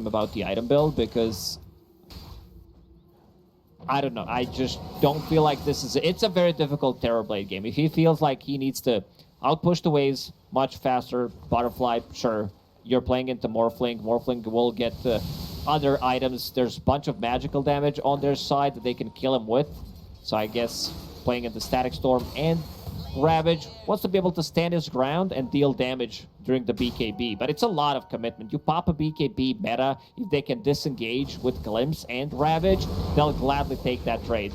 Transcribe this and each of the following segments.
him about the item build because I don't know. I just don't feel like this is... It's a very difficult Terrorblade game. If he feels like he needs to outpush the waves much faster, Butterfly, sure. You're playing into Morphling. Morphling will get other items. There's a bunch of magical damage on their side that they can kill him with. So I guess playing into Static Storm and Ravage wants to be able to stand his ground and deal damage during the BKB. But it's a lot of commitment. You pop a BKB meta, if they can disengage with Glimpse and Ravage, they'll gladly take that trade.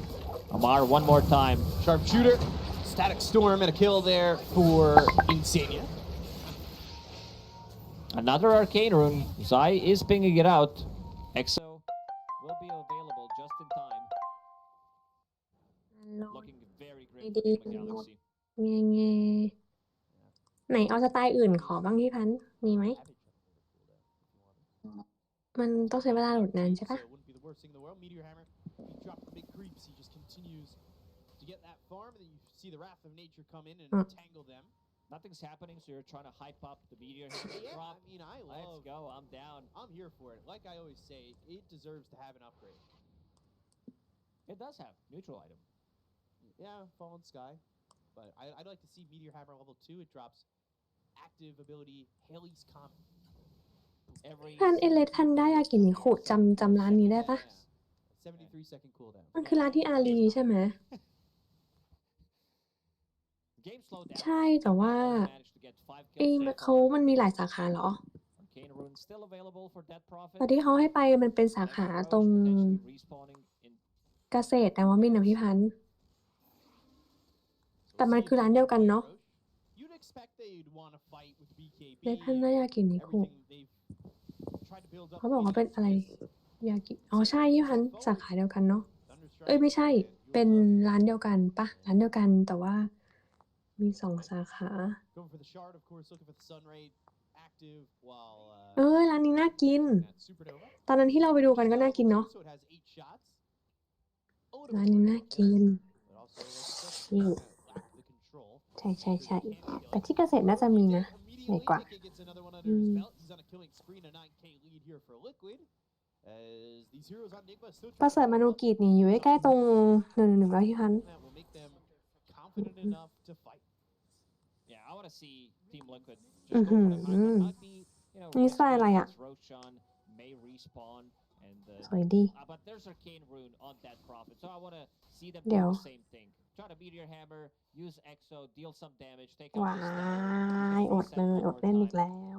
Amar, one more time. Sharpshooter, Static Storm, and a kill there for Insania. Another Arcane Rune. Zai is pinging it out. Exo will be available just in time. Looking very great for the Galaxy. เงไหนเอาสไตล์อื่นขอบ้างพี่พันธ์มีไหมมันต้องใช้เวลาโหลดนานใช่ปะ Nothing's happening, so you're trying to hype up the meteor hammer drop. I mean, Let's go, I'm down. I'm here for it. Like I always say, it deserves to have an upgrade. It does have neutral item. Yeah, Fallen Sky. But I'd like to see Meteor Hammer level 2. It drops active ability Haley's Comet. พันเอเลสทันได้ยากินิคุจำร้านนี้ได้ปะ 73-second cooldown. มันคือร้านที่อารีใช่ไหมใช่แต่ว่ามันมีหลายสาขาเหรอแต่ที่เขาให้ไปมันเป็นสาขาตรงเกษตรแต่ว่ามินนะพี่พันธ์แต่มันคือร้านเดียวกันเนาะเลพันธ์ได้ยากินิคุเขาบอกว่าเป็นอะไรยากิอ๋อใช่พี่พันธ์สาขาเดียวกันเนาะไม่ใช่เป็นร้านเดียวกันปะร้านเดียวกันแต่ว่ามี2สาขาร้านนี้น่ากินตอนนั้นที่เราไปดูกันก็น่ากินเนาะร้านนี้น่ากินนี่ใช่แต่ที่เกษตรน่าจะมีนะใหญ่กว่าประเสริฐมนูกิจนี่อยู่ใกล้ๆตรง111แล้วพี่พันธ์นี่สไตล์อะไรอ่ะสวยดีเดี๋ยวว้ายอดเล่นอีกแล้ว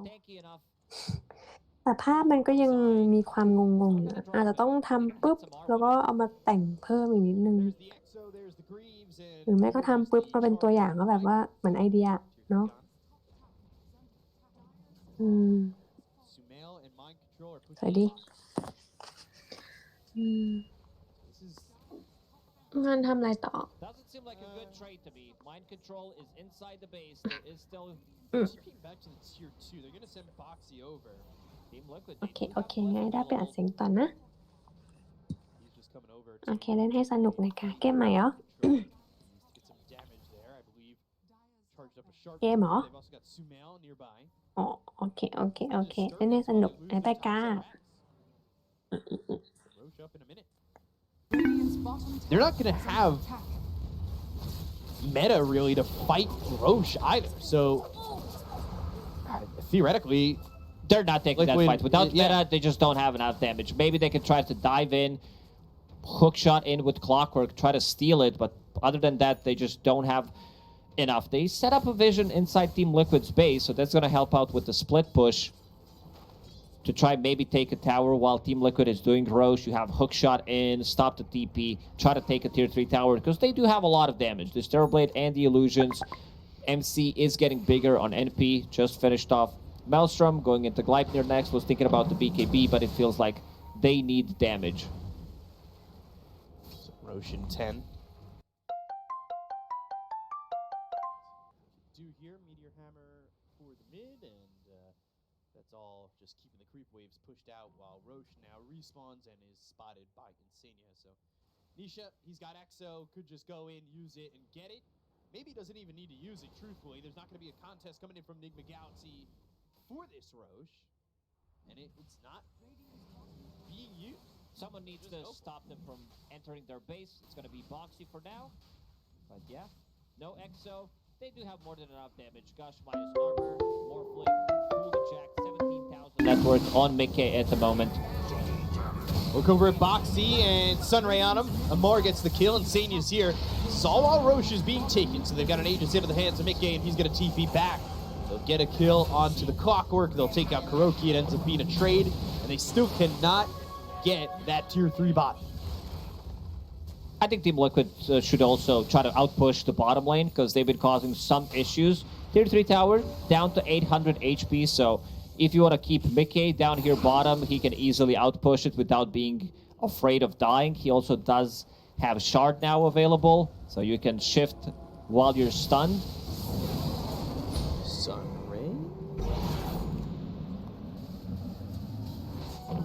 แต่ภาพมันก็ยังมีความงงอยู่อาจจะต้องทำปุ๊บแล้วก็เอามาแต่งเพิ่มอีกนิดนึงหรือแม่ก็ทำปุ๊บมาเป็นตัวอย่างก็แบบว่าเหมือนไอเดียเนาะสวยดีงานทำอะไรต่อโอเคงั้นได้ไปอัดเสียงต่อนะโอเคเล่นให้สนุกนะคะเกมใหม่เหรอเกมเหรออ๋อโอเคเล่นให้สนุกไอ้ไปกาThey're not going to have meta really to fight Roche either. So theoretically, they're not taking that fight. Without meta, they just don't have enough damage. Maybe they could try to dive in, hook shot in with Clockwork, try to steal it, but other than that, they just don't have enough. They set up a vision inside Team Liquid's base, so that's going to help out with the split push to try maybe take a tower while Team Liquid is doing Roche. You have hook shot in, stop the TP, try to take a tier 3 tower, because they do have a lot of damage. This Terrorblade and the illusions. MC is getting bigger on NP, just finished off Maelstrom, going into Gleipnir next, was thinking about the BKB, but it feels like they need damage. Roche in 10. Do here, Meteor Hammer for the mid, and that's all just keeping the creep waves pushed out while Roche now respawns and is spotted by Insania. So Nisha, he's got Exo, could just go in, use it, and get it. Maybe doesn't even need to use it, truthfully. There's not going to be a contest coming in from Enigma Galaxy for this Roche. And it's not Someone needs to stop them from entering their base. It's going to be Boxy for now. But yeah, no Exo. They do have more than enough damage. Gush minus armor, Morphling, full eject, 17,000 net worth on Mickey at the moment. Look over at Boxy and Sunray on him. Amar gets the kill and Sanya's here. This is all while Roche is being taken, so they've got an Aegis into the hands of Mickey and he's going to TP back. They'll get a kill onto the Clockwork. They'll take out Kuroki. It ends up being a trade, and they still cannot get that tier 3 bot. I think Team Liquid should also try to outpush the bottom lane because they've been causing some issues. Tier 3 tower down to 800 HP, so if you want to keep Mickey down here bottom, he can easily outpush it without being afraid of dying. He also does have Shard now available, so you can shift while you're stunned. Sunray.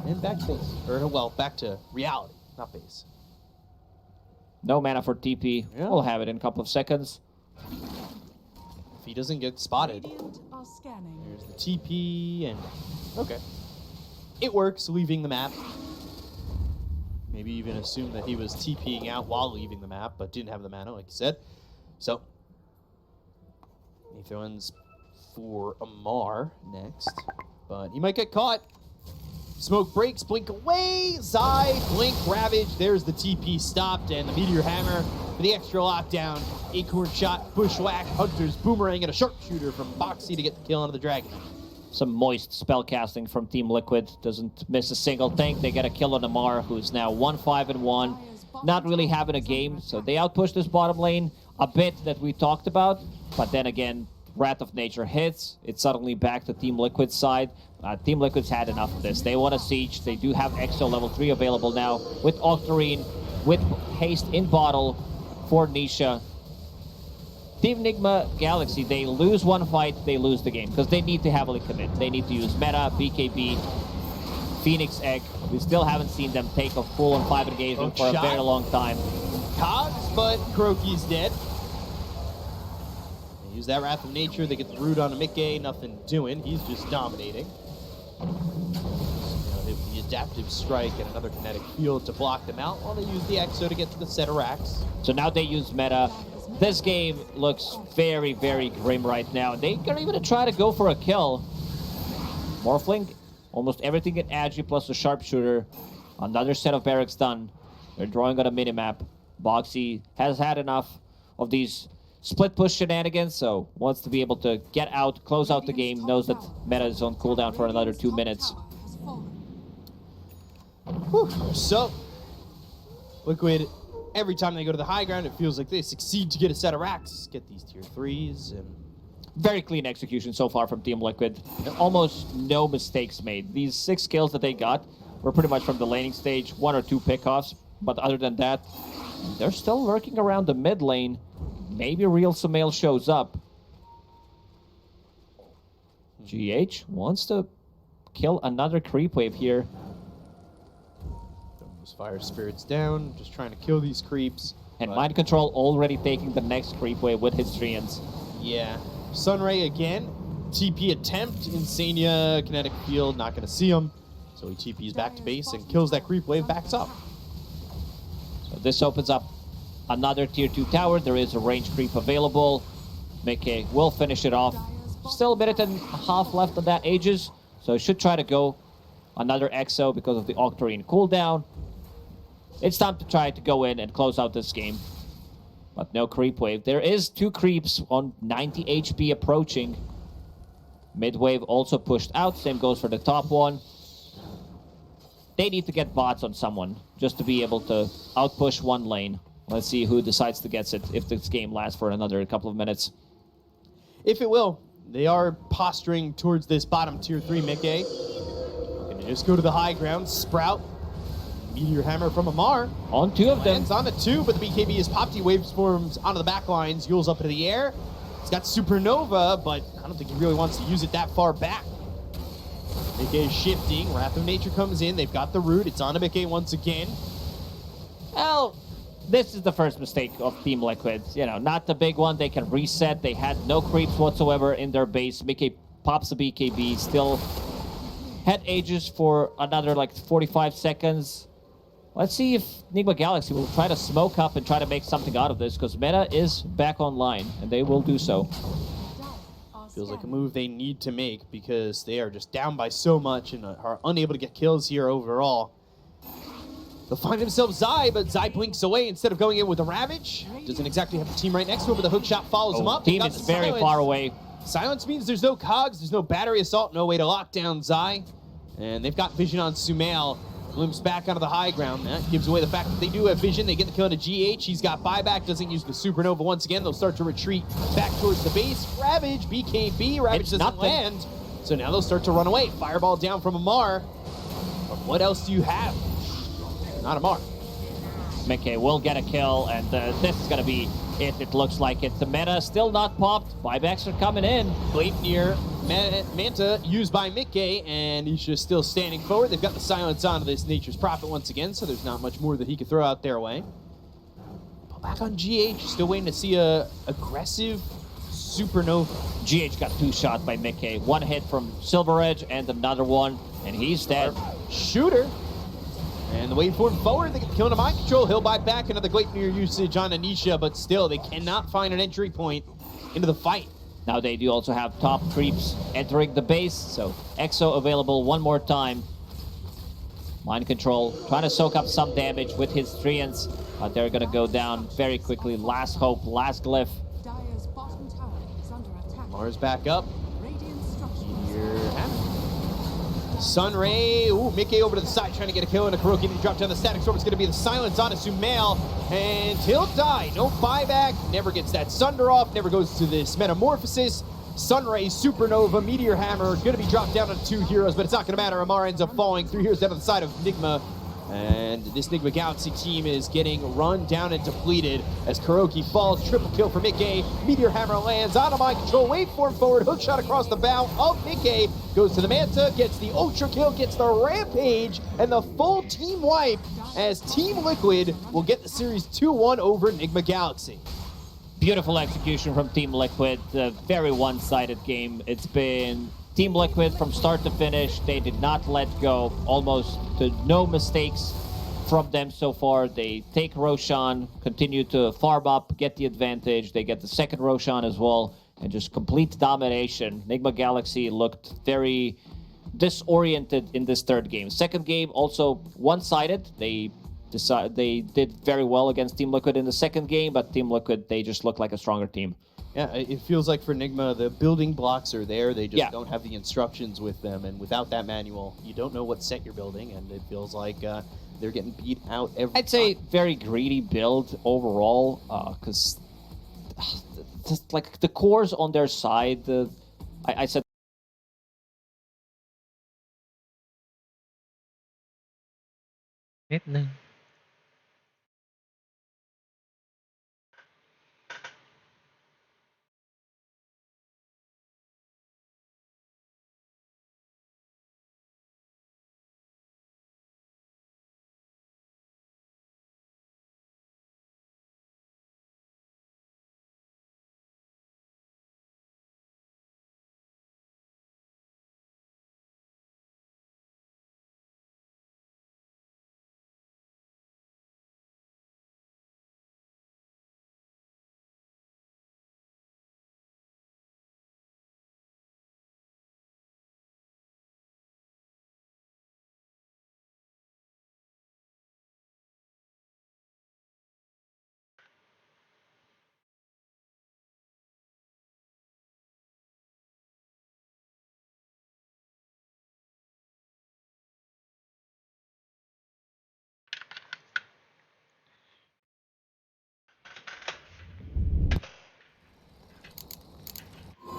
And back to base. Or, well, back to reality, not base. No mana for TP. Yeah. We'll have it in a couple of seconds. If he doesn't get spotted. There's the TP and... Okay. It works, leaving the map. Maybe even assume that he was TPing out while leaving the map, but didn't have the mana, like you said. So, he throws for Amar next, but he might get caught. Smoke breaks, blink away, Zai, blink, Ravage. There's the TP stopped, and the Meteor Hammer for the extra lockdown. Acorn shot, Bushwhack, Hunter's Boomerang, and a Sharpshooter from Boxy to get the kill onto the Dragon. Some moist spell casting from Team Liquid. Doesn't miss a single thing. They get a kill on Amar, who's now 1-5-1. Not really having a game, so they outpush this bottom lane a bit that we talked about. But then again, Wrath of Nature hits. It's suddenly back to Team Liquid's side. Team Liquid's had enough of this. They want a siege. They do have Exo level 3 available now with Octarine, with haste in bottle for Nisha. Team Enigma Galaxy, they lose one fight, they lose the game because they need to heavily commit. They need to use meta, BKB, Phoenix Egg. We still haven't seen them take a full and 5 engagement for a very long time. Cogs, but Kuroki's dead. They use that Wrath of Nature. They get the root onto Mickey. Nothing doing. He's just dominating. The adaptive strike and another kinetic field to block them out while they use the Exo to get to the set of racks. So now they use meta. This game looks very, very grim right now. They are even try to go for a kill. Morphling, almost everything in Agi plus a Sharpshooter. Another set of barracks done. They're drawing on a minimap. Boxy has had enough of these split push shenanigans, so wants to be able to get out, close out the game, knows that meta is on cooldown for another 2 minutes. Whew. So, Liquid, every time they go to the high ground, it feels like they succeed to get a set of racks, get these tier 3s, and... Very clean execution so far from Team Liquid. Almost no mistakes made. These 6 kills that they got were pretty much from the laning stage, 1 or 2 pickoffs, but other than that, they're still lurking around the mid lane. Maybe Real Sumail shows up. GH wants to kill another creep wave here. Those fire spirits down, just trying to kill these creeps. And Mind Control already taking the next creep wave with his Treants. Yeah. Sunray again. TP attempt. Insania, kinetic field, not going to see him. So he TPs back to base and kills that creep wave, backs up. So this opens up another tier 2 tower. There is a range creep available. Mickey will finish it off. Still a minute and a half left on that Aegis, so should try to go another Exo because of the Octarine cooldown. It's time to try to go in and close out this game. But no creep wave. There is 2 creeps on 90 HP approaching. Mid wave also pushed out. Same goes for the top one. They need to get bots on someone just to be able to outpush one lane. Let's see who decides to get it if this game lasts for another couple of minutes. If it will. They are posturing towards this bottom tier 3 Mickey. Gonna just go to the high ground. Sprout. Meteor Hammer from Amar. On 2 of them. Lands on the 2, but the BKB is popped. He waves forms onto the back lines. Yules up into the air. He's got Supernova, but I don't think he really wants to use it that far back. Mickey is shifting. Wrath of Nature comes in. They've got the root. It's on to Mickey once again. Well, this is the first mistake of Team Liquid. You know, not the big one. They can reset. They had no creeps whatsoever in their base. Mickey pops the BKB. Still had Aegis for another like 45 seconds. Let's see if Enigma Galaxy will try to smoke up and try to make something out of this, because Meta is back online, and they will do so. Feels like a move they need to make because they are just down by so much and are unable to get kills here overall. They'll find themselves Zai, but Zai blinks away instead of going in with a Ravage. Doesn't exactly have the team right next to him, but the hook shot follows him up. Team is very far away. Silence means there's no cogs, there's no battery assault, no way to lock down Zai. And they've got vision on Sumail. Limps back onto the high ground. That gives away the fact that they do have vision. They get the kill into GH. He's got buyback, doesn't use the supernova once again. They'll start to retreat back towards the base. Ravage, BKB, Ravage doesn't land. So now they'll start to run away. Fireball down from Amar. But what else do you have? Not Amar. Mickey will get a kill, and this is going to be it. It looks like it. The meta still not popped. Buybacks are coming in. Gleipnir, Manta used by Mickey, and he's just still standing forward. They've got the silence onto this Nature's Prophet once again, so there's not much more that he could throw out their way. But back on GH, still waiting to see a aggressive supernova. GH got 2 shot by Mickey. 1 hit from Silver Edge and another one, and he's dead. Shooter. And the waveform forward, they get the kill into mind control. He'll buy back another Gleipnir usage on Anisha, but still, they cannot find an entry point into the fight. Now they do also have top creeps entering the base, so Exo available one more time. Mind control, trying to soak up some damage with his Treants, but they're gonna go down very quickly. Last hope, last glyph. Mars back up. Here, Sunray, ooh, Mickey over to the side trying to get a kill, and a Kuroki to drop down the static storm. It's going to be the silence on Sumail, and he'll die. No buyback, never gets that Sunder off, never goes to this Metamorphosis. Sunray, Supernova, Meteor Hammer, going to be dropped down to 2 heroes, but it's not going to matter. Amar ends up falling. 3 heroes down to the side of Enigma, and this Enigma Galaxy team is getting run down and depleted as Kuroki falls. Triple kill for Mickey. Meteor Hammer lands out of mind control. Waveform forward. Hook shot across the bow of Mickey. Goes to the Manta. Gets the Ultra kill. Gets the Rampage. And the full team wipe as Team Liquid will get the series 2-1 over Enigma Galaxy. Beautiful execution from Team Liquid. A very one-sided game. It's been Team Liquid from start to finish. They did not let go. Almost no mistakes from them so far. They take Roshan, continue to farm up, get the advantage. They get the second Roshan as well, and just complete domination. Enigma Galaxy looked very disoriented in this third game. Second game also one-sided. They did very well against Team Liquid in the second game, but Team Liquid, they just look like a stronger team. Yeah, it feels like for Enigma, the building blocks are there. They just don't have the instructions with them. And without that manual, you don't know what set you're building. And it feels like they're getting beat out every I'd say very greedy build overall, because just like the cores on their side, I said Nét nâng.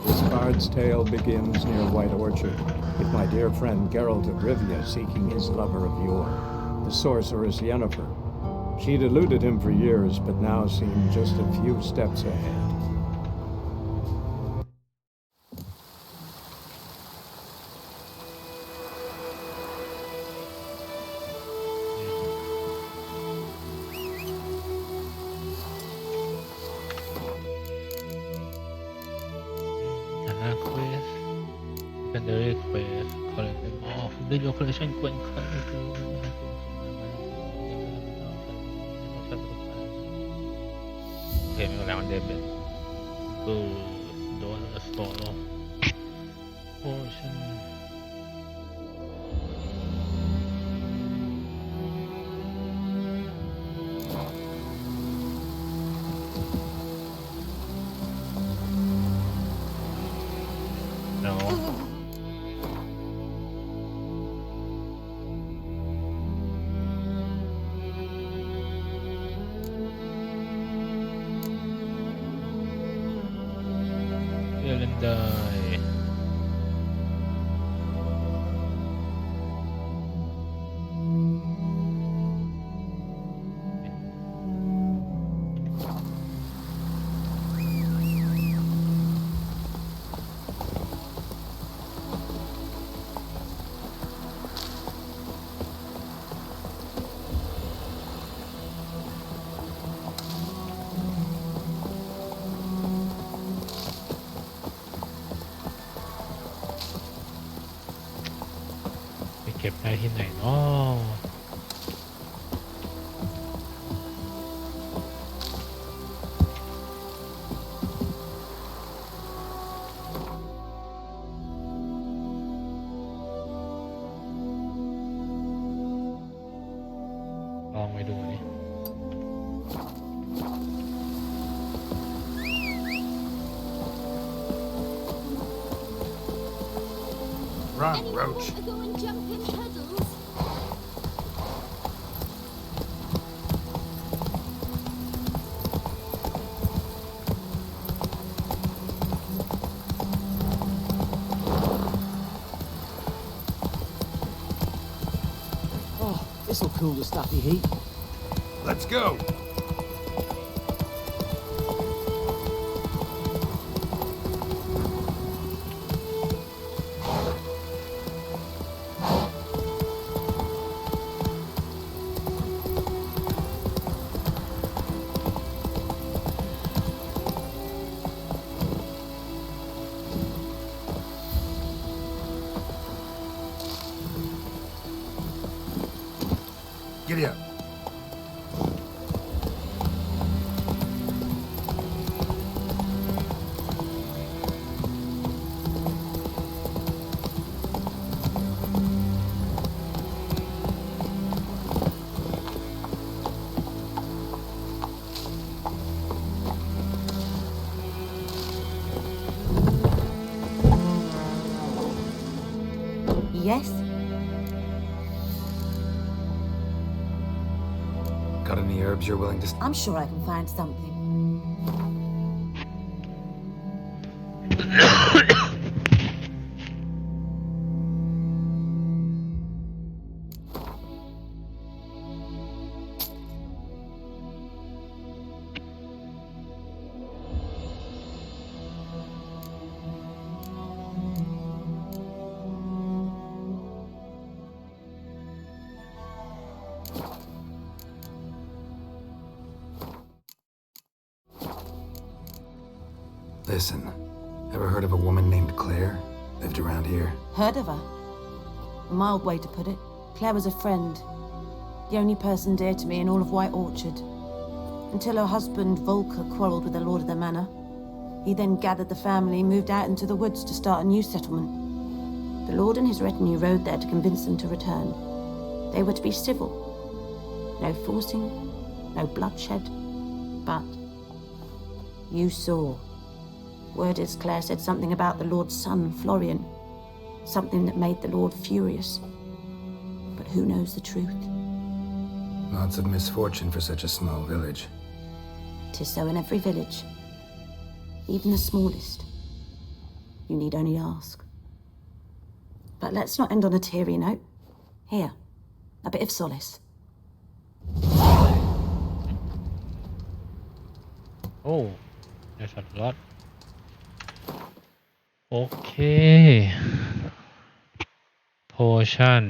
This bard's tale begins near White Orchard, with my dear friend Geralt of Rivia seeking his lover of yore, the sorceress Yennefer. She'd eluded him for years, but now seemed just a few steps ahead. Secondary quest, collect them off. The your collection quest. Okay,ไม่เป็นไรมันเดินเป็นบูโดนสโตโลโอ้ฉัน no เล่นได้ไปเก็บได้ที่ไหนเนาะลองไปดูนี่ Run, Roach. Go and jump in puddles. Oh, this'll cool the stuffy heat. Let's go. Giddy up. Yes? Got any herbs you're willing to... I'm sure I can find something. Listen, ever heard of a woman named Claire? Lived around here? Heard of her? A mild way to put it. Claire was a friend. The only person dear to me in all of White Orchard. Until her husband, Volker, quarreled with the lord of the manor. He then gathered the family, moved out into the woods to start a new settlement. The lord and his retinue rode there to convince them to return. They were to be civil. No forcing, no bloodshed. But you saw. Word is Claire said something about the Lord's son, Florian. Something that made the Lord furious. But who knows the truth? Lots of misfortune for such a small village. 'Tis so in every village. Even the smallest. You need only ask. But let's not end on a teary note. Here, a bit of solace. โอ้ได้สัตว์รอดโอเคโพชั่น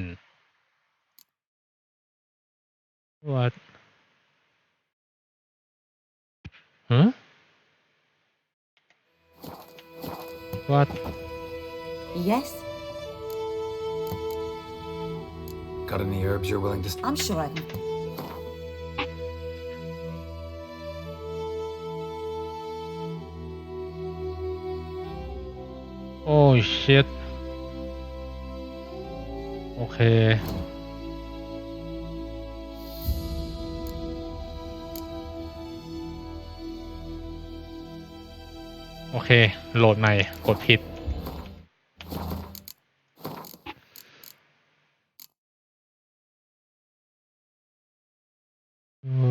วัดวัด Yes? Got any herbs you're willing to... I'm sure I can. โอ้ชิตโอเคโอเคโหลดใหม่กดผิดโอ้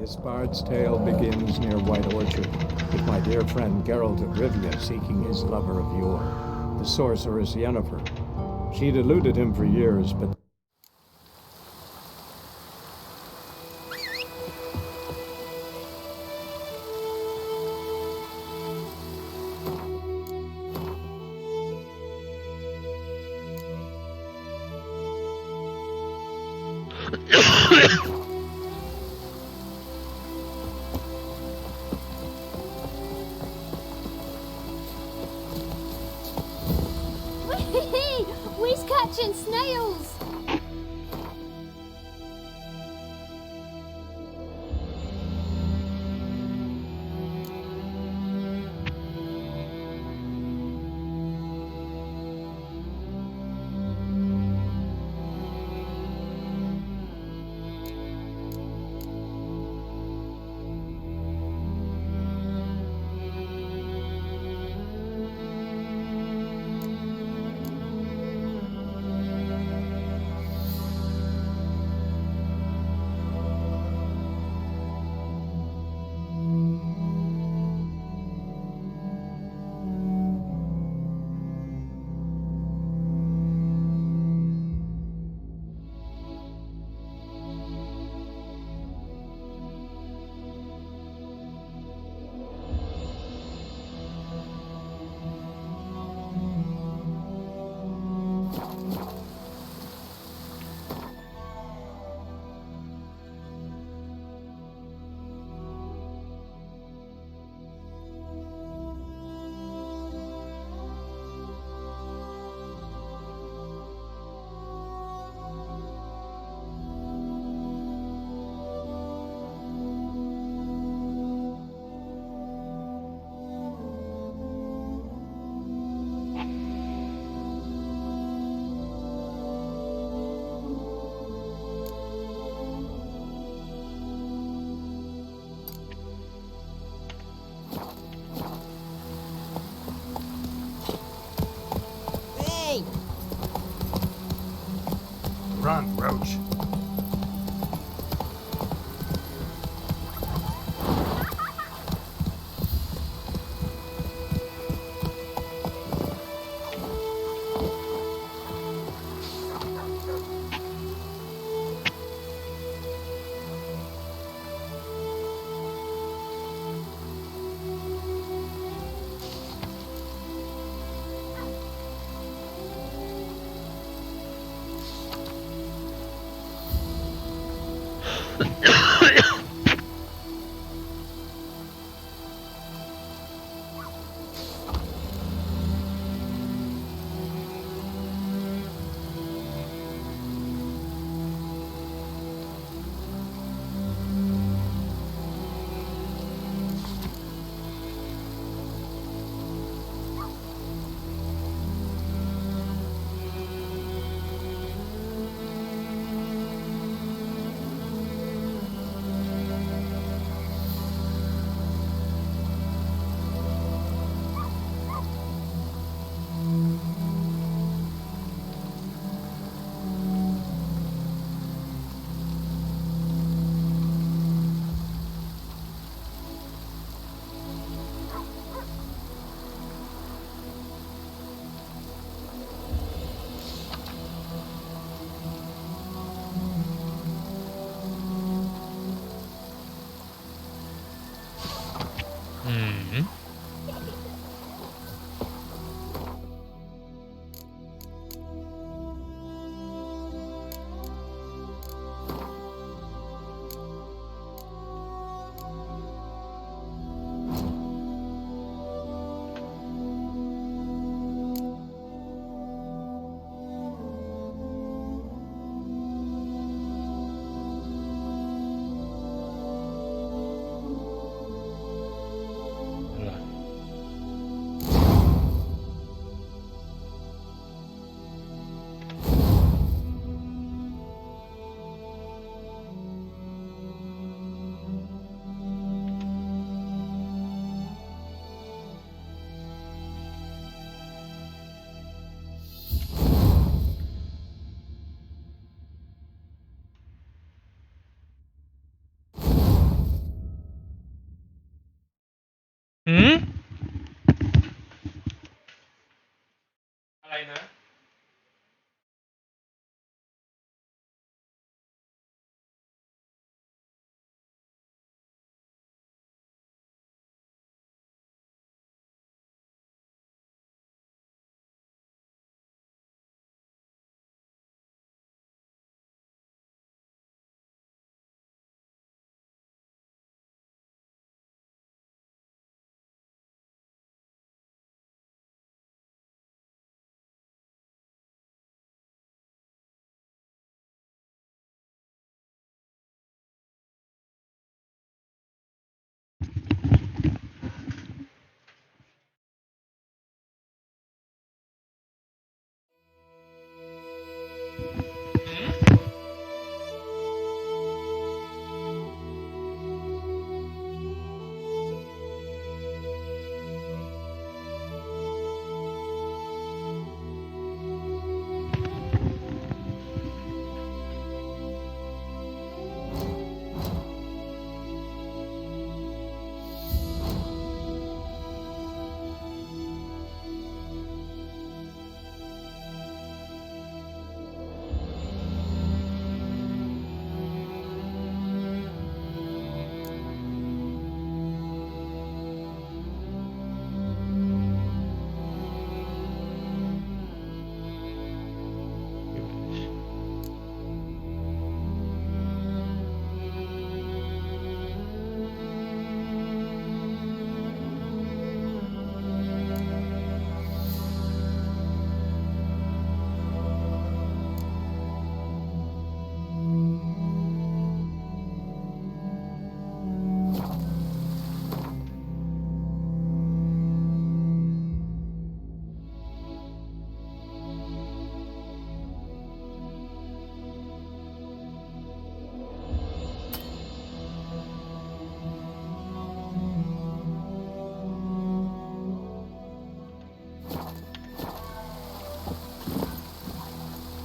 This bard's tale begins near White Orchard, with my dear friend Geralt of Rivia seeking his lover of yore, the sorceress Yennefer. She'd eluded him for years, but We's catching snails! Run, Roach.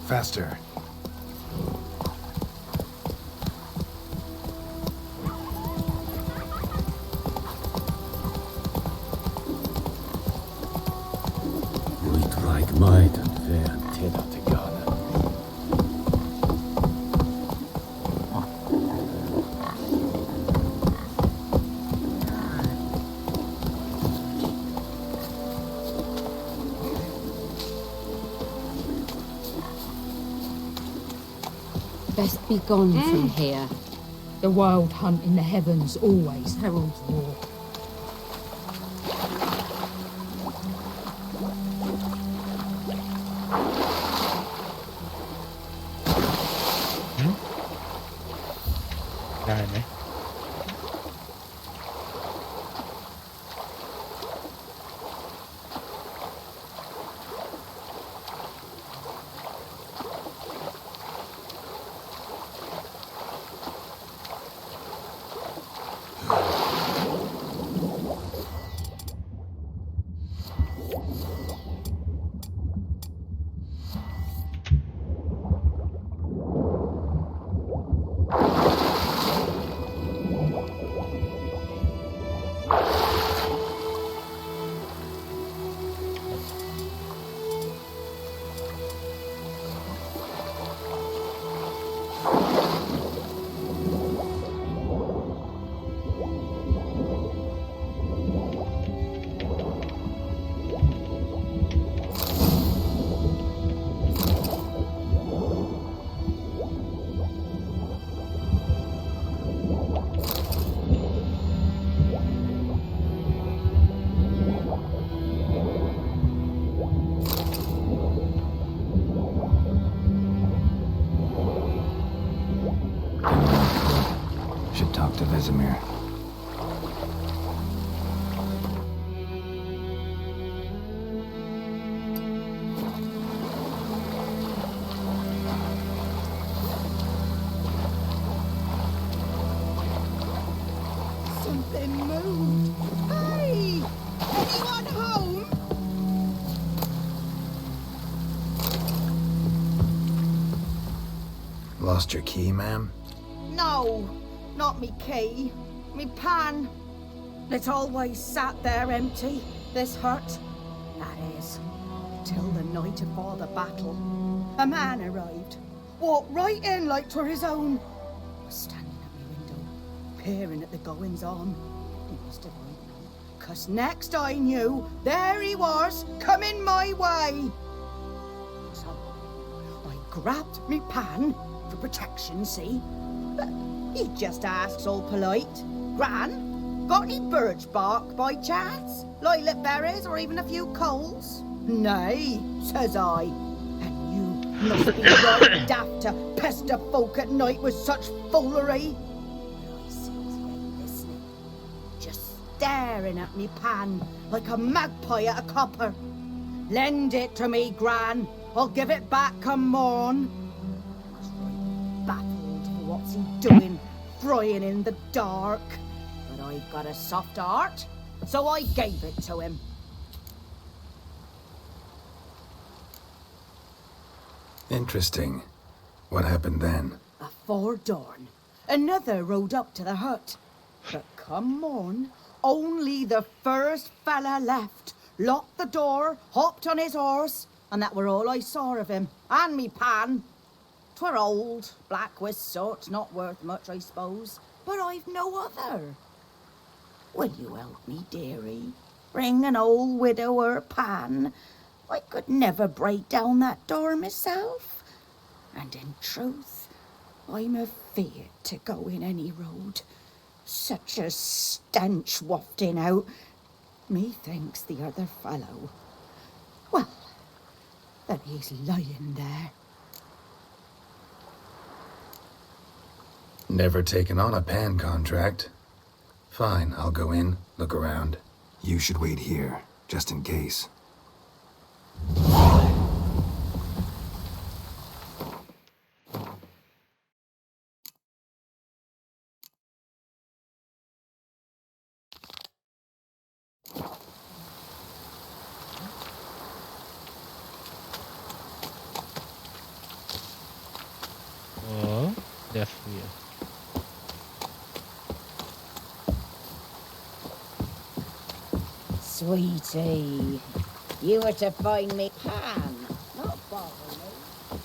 Faster. Like might and fair teda till garden. Best be gone from here. The wild hunt in the heavens always heralds war. Đây này. Should talk to Vesemir. Something moved. Hey! Anyone home? Lost your key, ma'am? No, not me key. Me pan. It's always sat there empty, this hut. That is, till the night afore the battle. A man arrived, walked right in like 'twere his own. Was standing at me window, peering at the goings-on. He must have eyed me, 'cause next I knew, there he was, coming my way. So, I grabbed me pan, for protection, see? But he just asks all polite, Gran, got any birch bark by chance? Lilac berries or even a few coals? Nay, says I. And you must be right daft to pester folk at night with such foolery. But I sees he ain't listening, just staring at me pan like a magpie at a copper. Lend it to me, Gran. I'll give it back come morn. I was right baffled for what's he doing, frying in the dark. But I've got a soft heart, so I gave it to him. Interesting. What happened then? Afore dawn, another rode up to the hut. But come morn, only the first fella left, locked the door, hopped on his horse, and that were all I saw of him, and me pan. 'Twere old, black with soot, not worth much, I suppose, but I've no other. Will you help me, dearie? Bring an old widower pan. I could never break down that door myself. And in truth, I'm afeard to go in any road. Such a stench wafting out. Methinks the other fellow, well, that he's lying there. Never taken on a pan contract. Fine, I'll go in, look around. You should wait here, just in case. That's weird. Sweetie, you were to find me Pan, not bother me.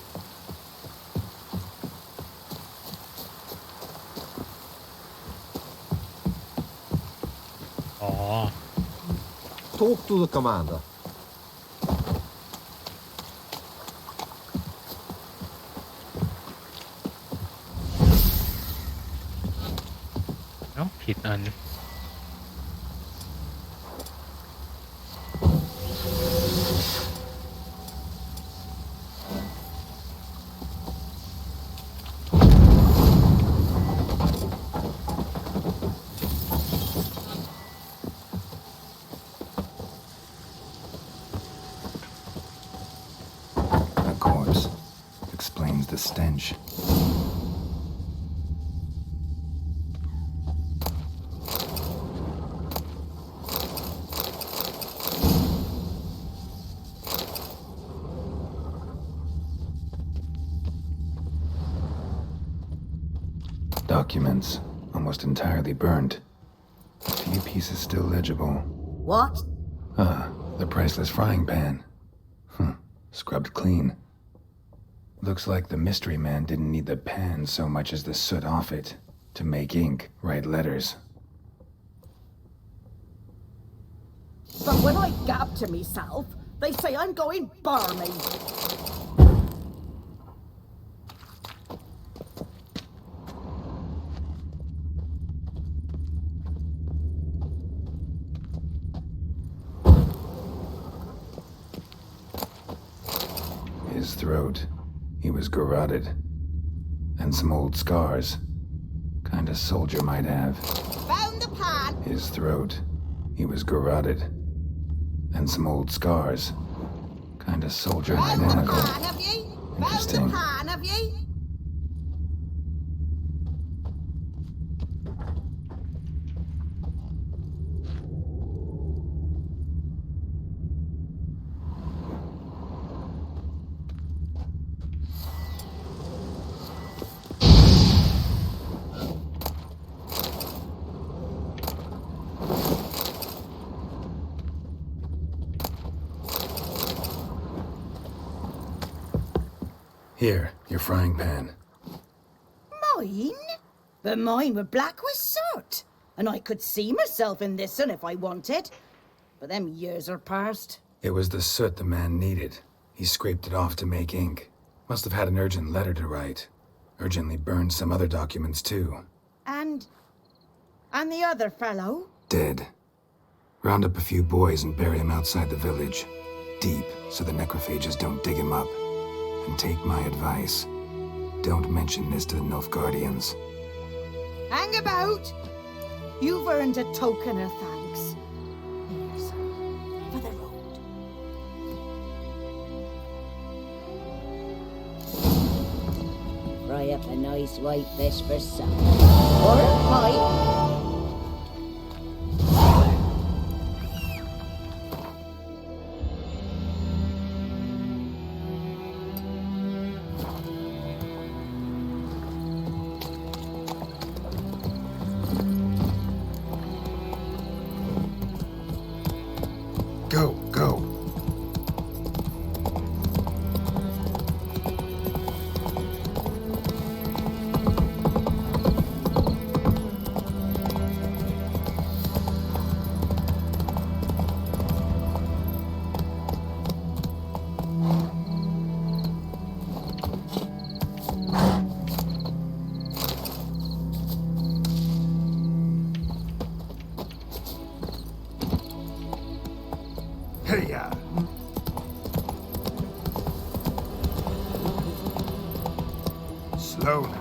Oh. Talk to the commander. No, ผิดอัน A corpse explains the stench. Documents almost entirely burned. A few pieces still legible. What? Ah, the priceless frying pan. Scrubbed clean. Looks like the mystery man didn't need the pan so much as the soot off it to make ink, write letters. But when I gab to myself, they say I'm going barmy. His throat, he was garroted. And some old scars. Kind of soldier might have. Found the pan. His throat, he was garroted. And some old scars. Kind of soldier might Found the have. pan, have ye? Found the Interesting. pan, have ye? Here, your frying pan. Mine? But mine were black with soot. And I could see myself in this one if I wanted. But them years are past. It was the soot the man needed. He scraped it off to make ink. Must have had an urgent letter to write. Urgently burned some other documents too. And the other fellow? Dead. Round up a few boys and bury him outside the village. Deep, so the necrophages don't dig him up. And take my advice. Don't mention this to the Nilfgaardians. Hang about! You've earned a token of thanks. Here, son, for the road. Fry up a nice white fish for supper. Or a pie. Go, go. Hey-ya. Slow now.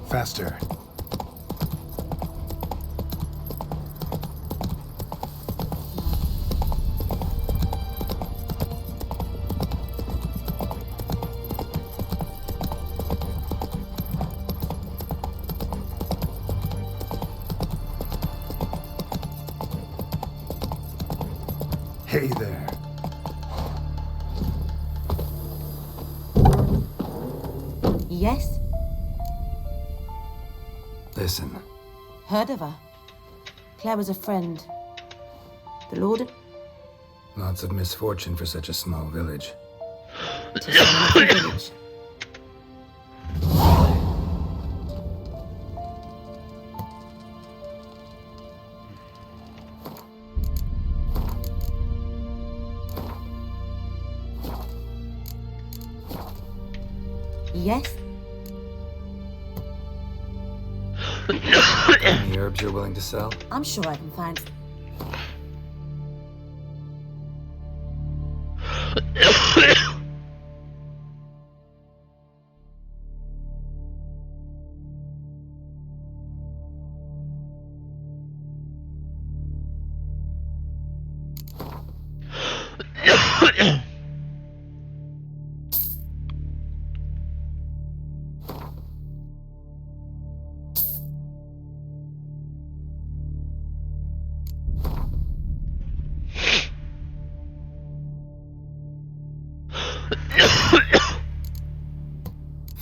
Faster. Hey there. Yes? Listen. Heard of her. Claire was a friend. The Lord... Lots of misfortune for such a small village. Tis a wonderful village. Yes? Any herbs you're willing to sell? I'm sure I can find...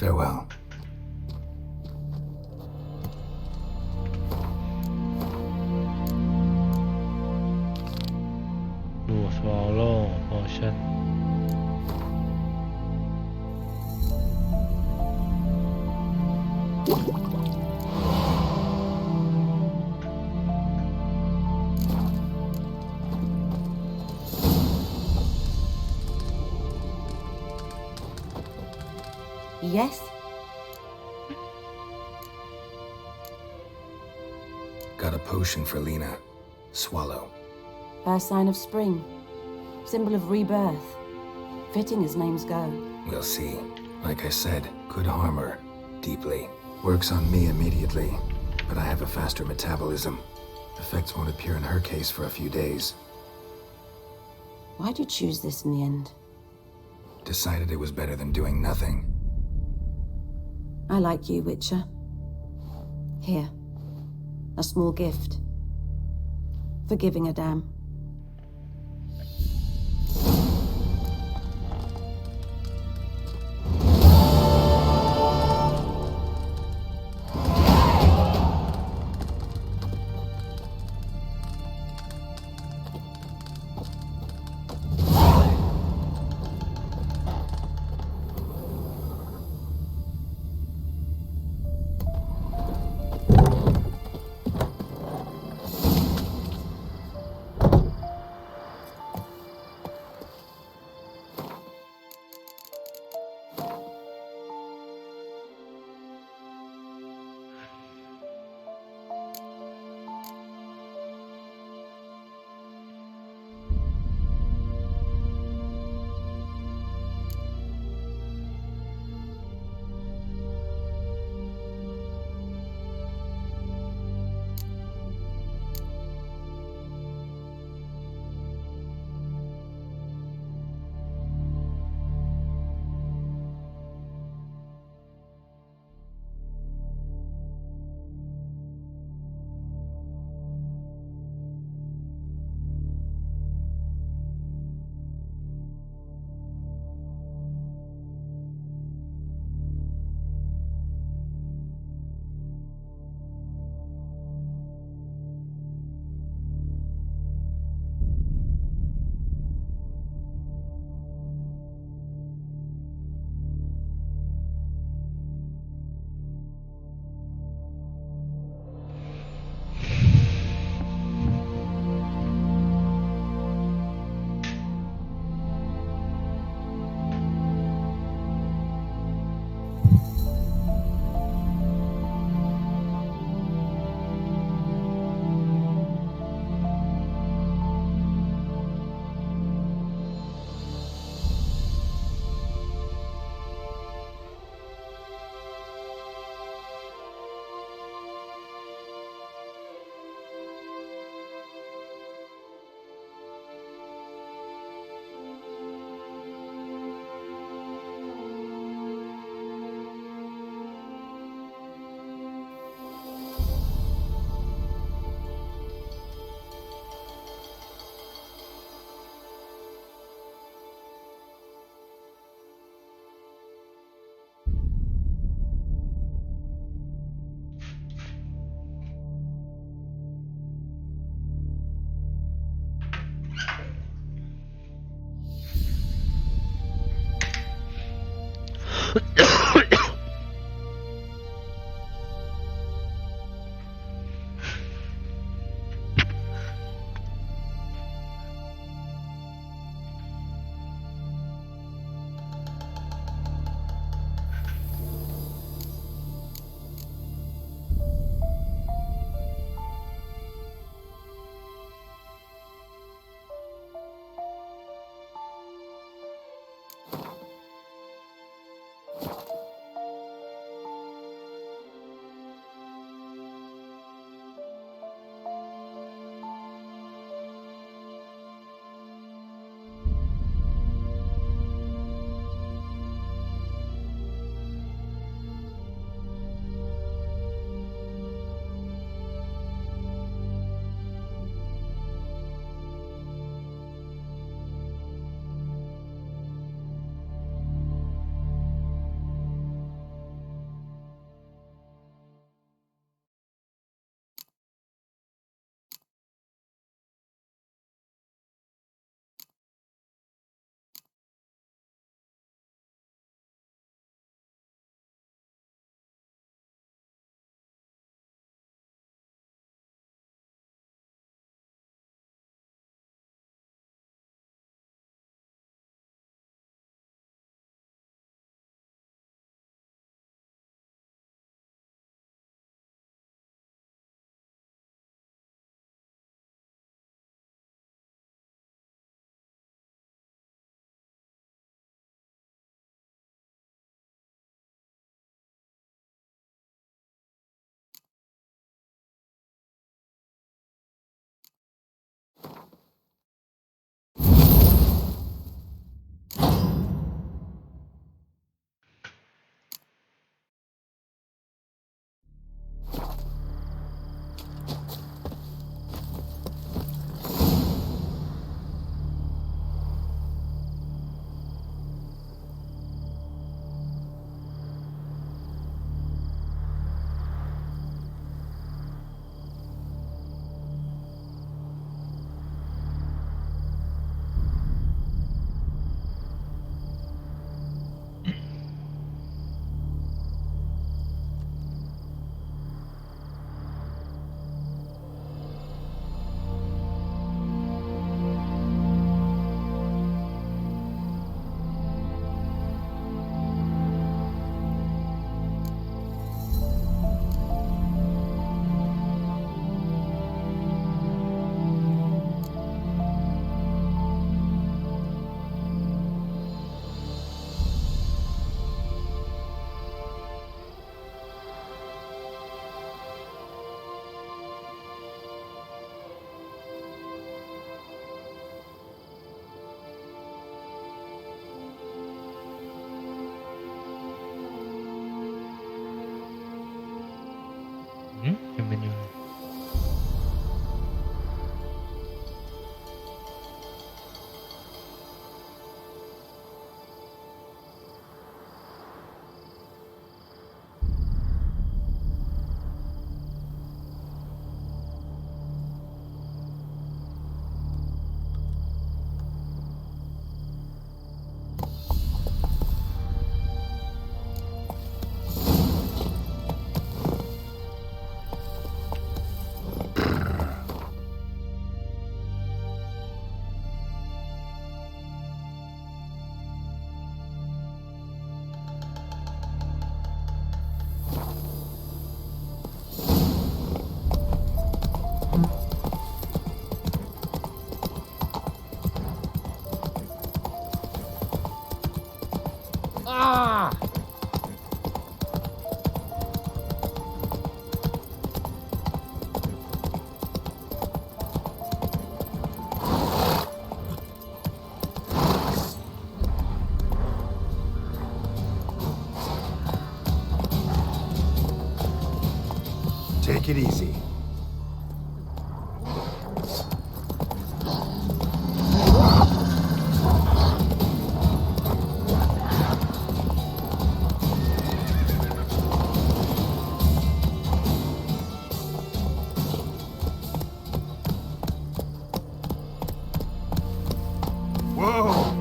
Farewell. Đồ swallow potion. Yes? Got a potion for Lena. Swallow. First sign of spring. Symbol of rebirth. Fitting as names go. We'll see. Like I said, could harm her. Deeply. Works on me immediately, but I have a faster metabolism. Effects won't appear in her case for a few days. Why'd you choose this in the end? Decided it was better than doing nothing. I like you, Witcher. Here. A small gift. For giving a damn. ยังเป็นอยู่Take it easy. Whoa!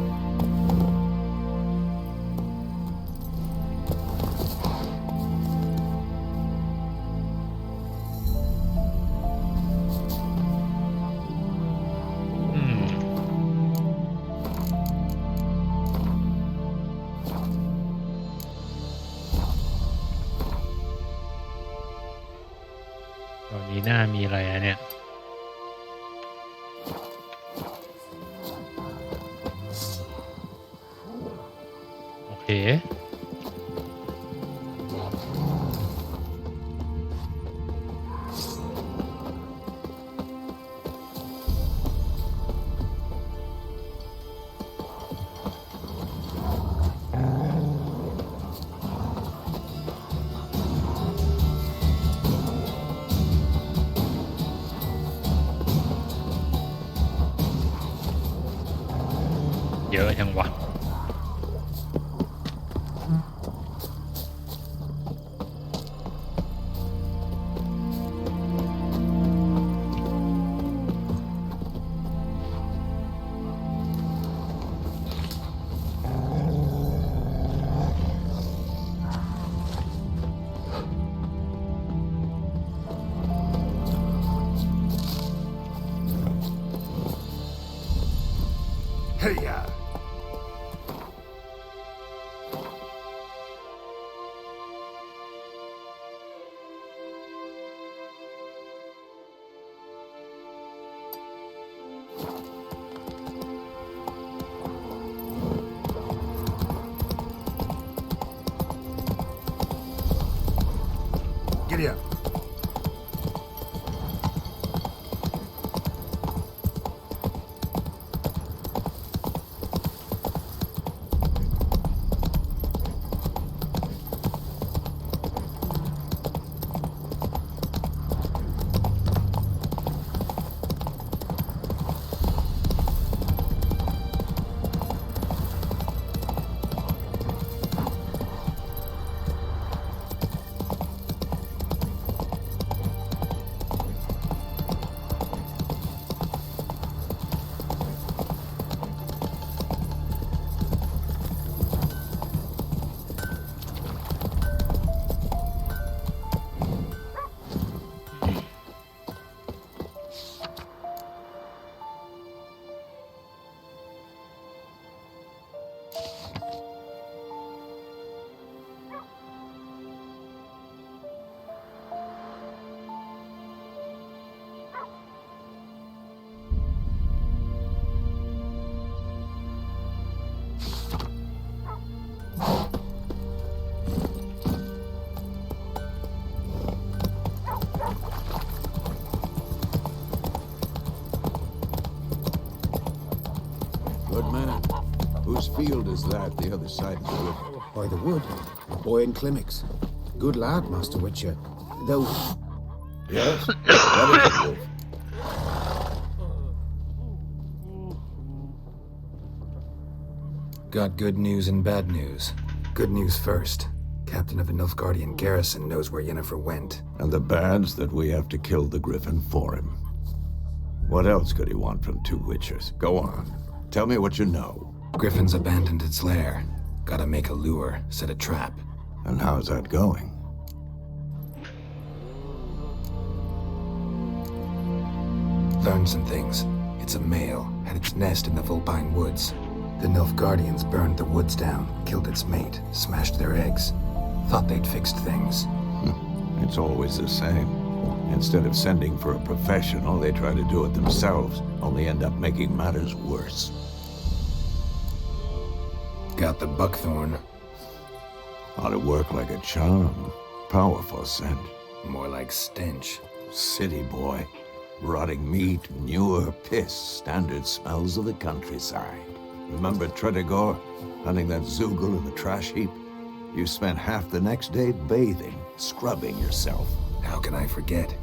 ตอนนี้หน้ามีอะไรอะเนี่ยโอเคเยอะจังวะHey-ya! Giddy up. Good man. Whose field is that, the other side of the river? By the wood. A boy in Climmix. Good lad, Master Witcher. Though, Yes? What is it, Wolf? Got good news and bad news. Good news first. Captain of the Nilfgaardian garrison knows where Yennefer went. And the bad's that we have to kill the Griffin for him. What else could he want from two witchers? Go on. Tell me what you know. Griffin's abandoned its lair. Gotta make a lure, set a trap. And how's that going? Learned some things. It's a male, had its nest in the Vulpine Woods. The Nilfgaardians burned the woods down, killed its mate, smashed their eggs. Thought they'd fixed things. It's always the same. Instead of sending for a professional, they try to do it themselves, only end up making matters worse. Got the buckthorn. Ought to work like a charm. Powerful scent. More like stench. City boy. Rotting meat, manure, piss, standard smells of the countryside. Remember Tredegor, hunting that Zoogle in the trash heap? You spent half the next day bathing, scrubbing yourself. How can I forget?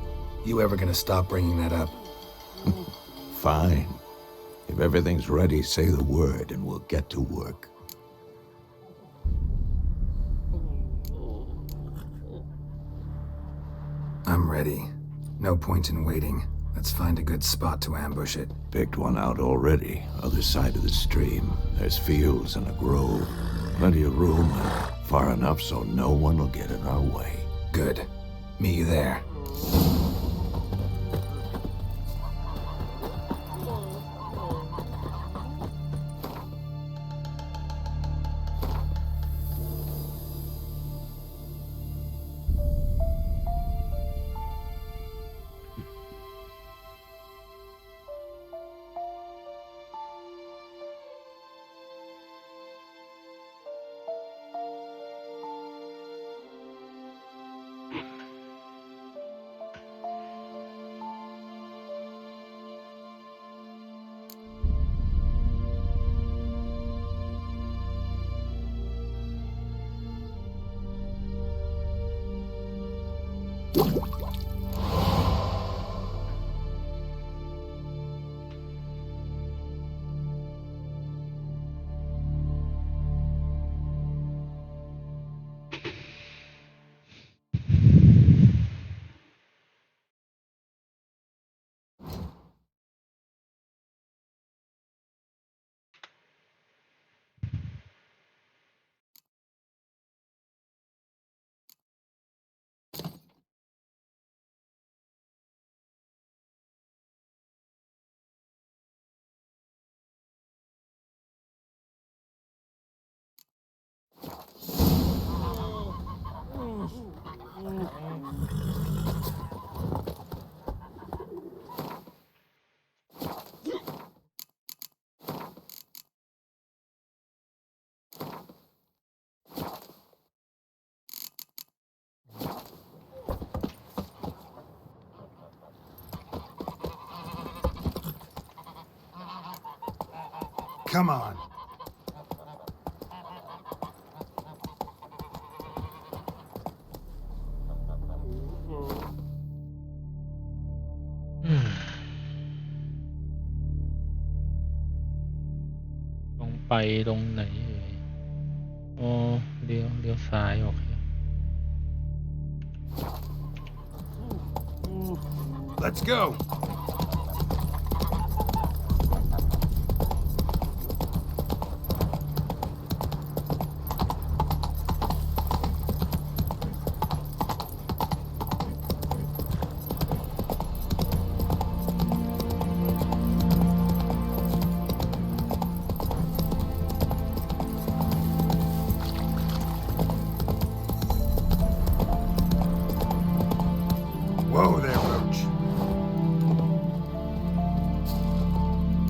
You ever gonna stop bringing that up? Fine. If everything's ready, say the word and we'll get to work. I'm ready. No point in waiting. Let's find a good spot to ambush it. Picked one out already. Other side of the stream. There's fields and a grove. Plenty of room and far enough so no one will get in our way. Good. Meet you there. Come on. Tông ไปตรงไหนเอ่ยอ๋อเลี้ยวซ้ายโอเค Let's go. Whoa there, Roach.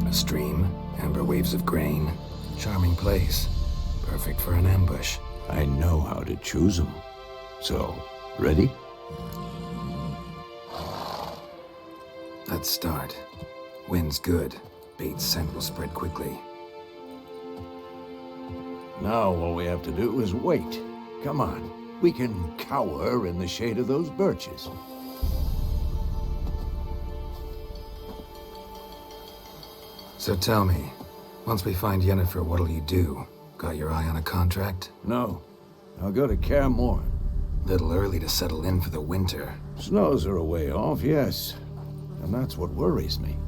A stream, amber waves of grain. Charming place. Perfect for an ambush. I know how to choose them. So, ready? Let's start. Wind's good. Bait's scent will spread quickly. Now all we have to do is wait. Come on. We can cower in the shade of those birches. So tell me, once we find Yennefer, what'll you do? Got your eye on a contract? No. I'll go to Kaer Morhen. Little early to settle in for the winter. Snows are a way off, yes. And that's what worries me.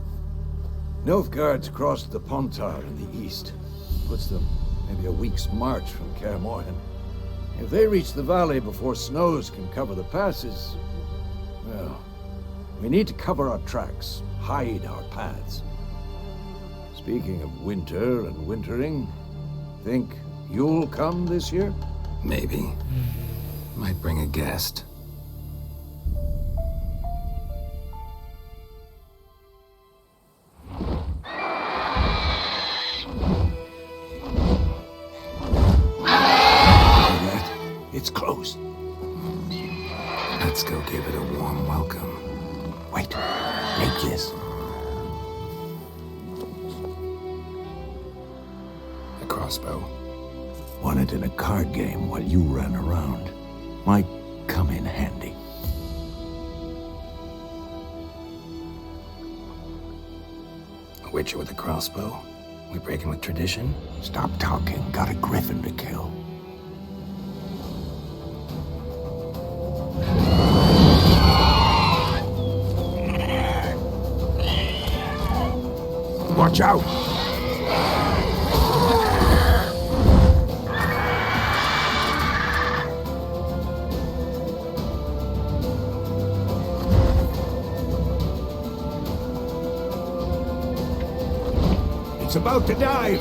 Nilfgaard's crossed the Pontar in the east. Puts them maybe a week's march from Kaer Morhen. If they reach the valley before snows can cover the passes, well, we need to cover our tracks, hide our paths. Speaking of winter and wintering, think you'll come this year? Maybe. Might bring a guest. It's closed. Let's go give it a warm welcome. Wait, take this. A crossbow. Won it in a card game while you ran around. Might come in handy. A witcher with a crossbow? We breaking with tradition? Stop talking. Got a Griffin to kill. Watch out! It's about to dive!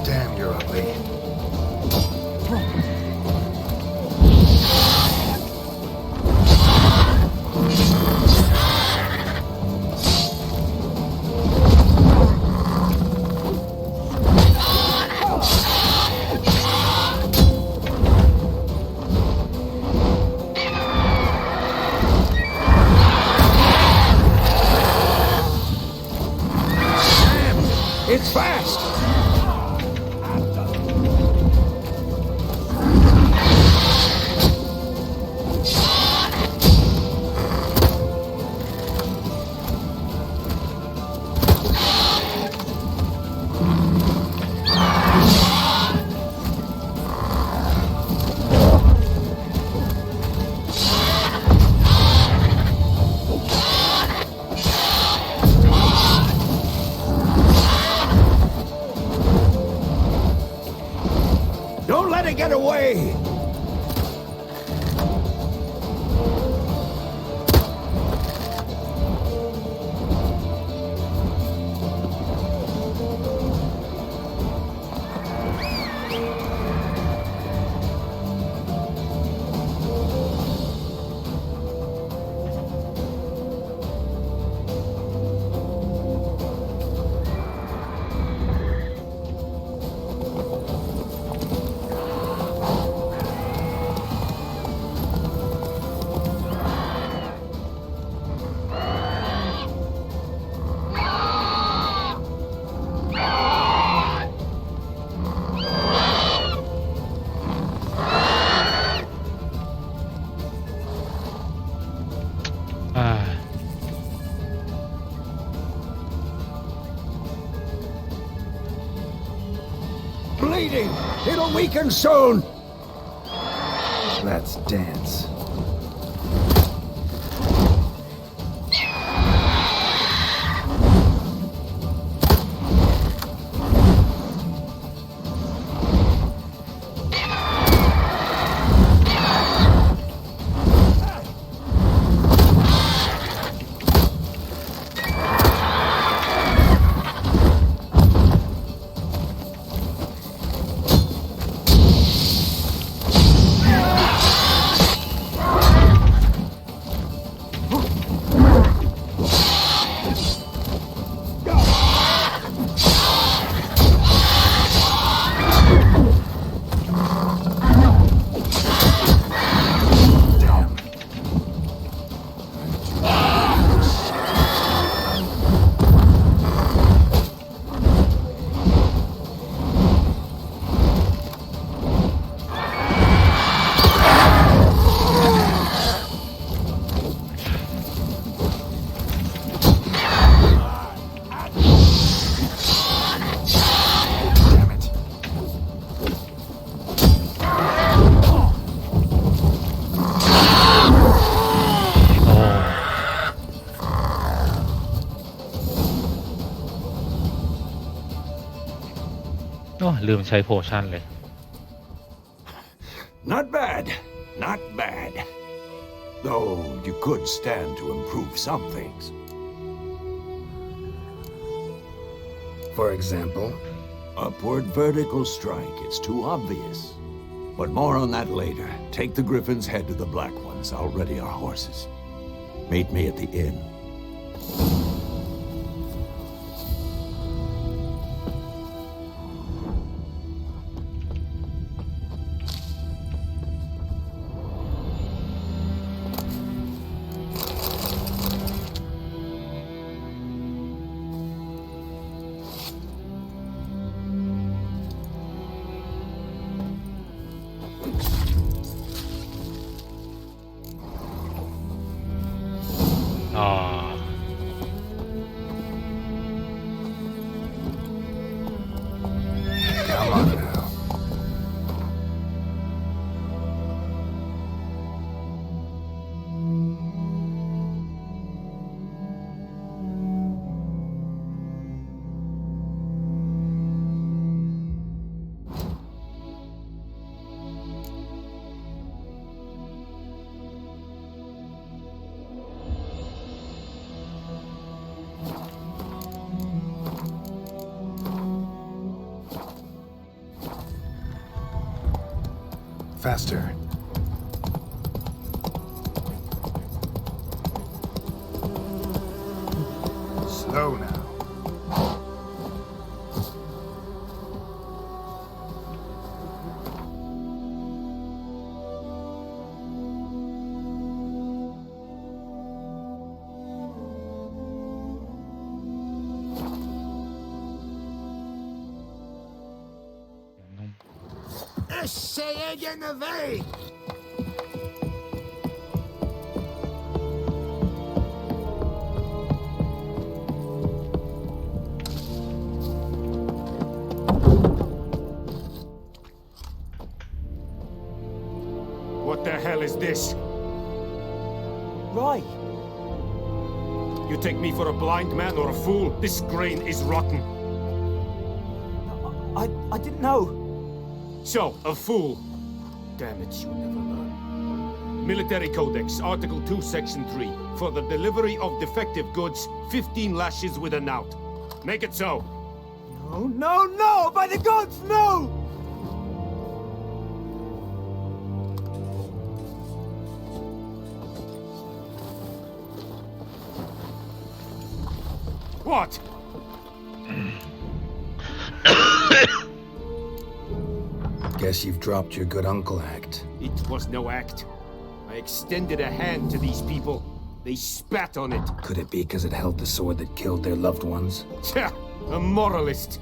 Damn, you're ugly. It's fast! Don't let it get away! Bleeding! It'll weaken soon! Let's dance. ลืมใช้โพชั่นเลย Not bad. Not bad. Though you could stand to improve some things. For example? Upward vertical strike. It's too obvious. But more on that later. Take the Griffins, head to the Black Ones. I'll ready our horses. Meet me at the inn. Come on now. Faster. Slow now. Essayez d'énerver! What the hell is this? Right. You take me for a blind man or a fool? This grain is rotten. I didn't know. So, a fool. Damn it, you never learn. Military Codex, Article 2, Section 3. For the delivery of defective goods, 15 lashes with a knout. Make it so. No, no, no! By the gods, no! What? Guess you've dropped your good uncle act. It was no act. I extended a hand to these people. They spat on it. Could it be because it held the sword that killed their loved ones? Tja, a moralist.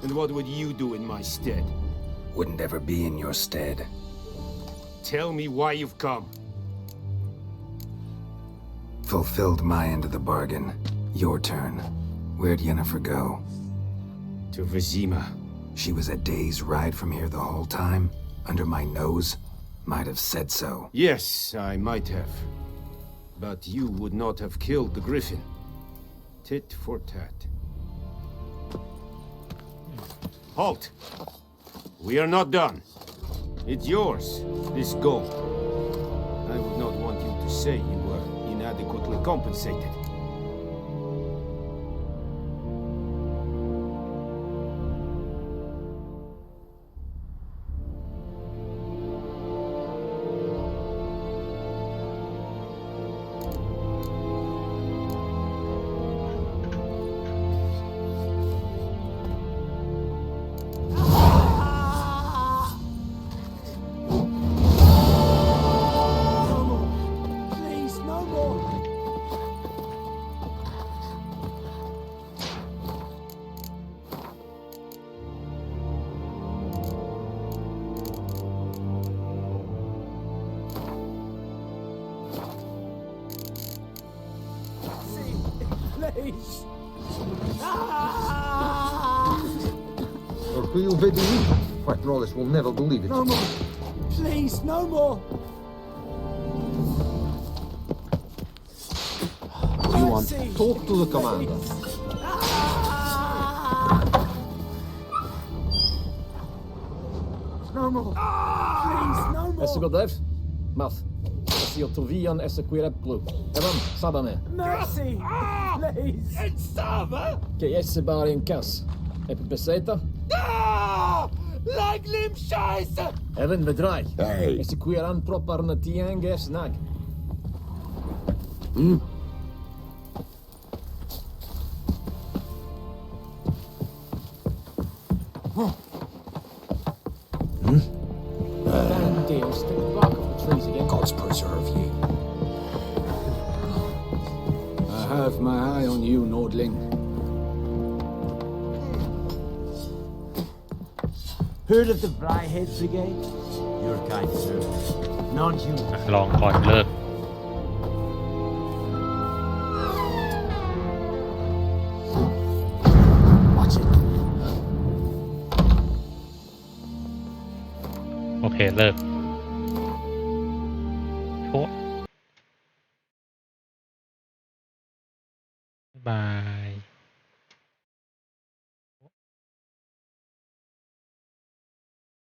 And what would you do in my stead? Wouldn't ever be in your stead. Tell me why you've come. Fulfilled my end of the bargain. Your turn. Where'd Yennefer go? To Vizima. She was a day's ride from here the whole time? Under my nose? Might have said so. Yes, I might have. But you would not have killed the Griffin. Tit for tat. Halt! We are not done. It's yours, this gold. I would not want you to say you were inadequately compensated. Please. Or who you vedi? White Rollis will never believe it. No more. Please, no more. What do you want? Talk to the commander. more. Please, no more. Esse godef? Math. Esse otovian esse quirep blue. Evan, sabame. Mercy! Please! It's Saba! Che esse bar in cas. Epi beseta? Ah! Like lim scheiße! Evan bedrai. Hey! Esse quiran propar na tiange snag. Damn deal, stick the bark off the trees again. God's preserve ye. I have my eye on you, Nordling. Heard of the Briarhead Brigade? Your kind, sir. Non-human. ลองก่อนเลิก Watch it. โอเคเลิกโชะบาย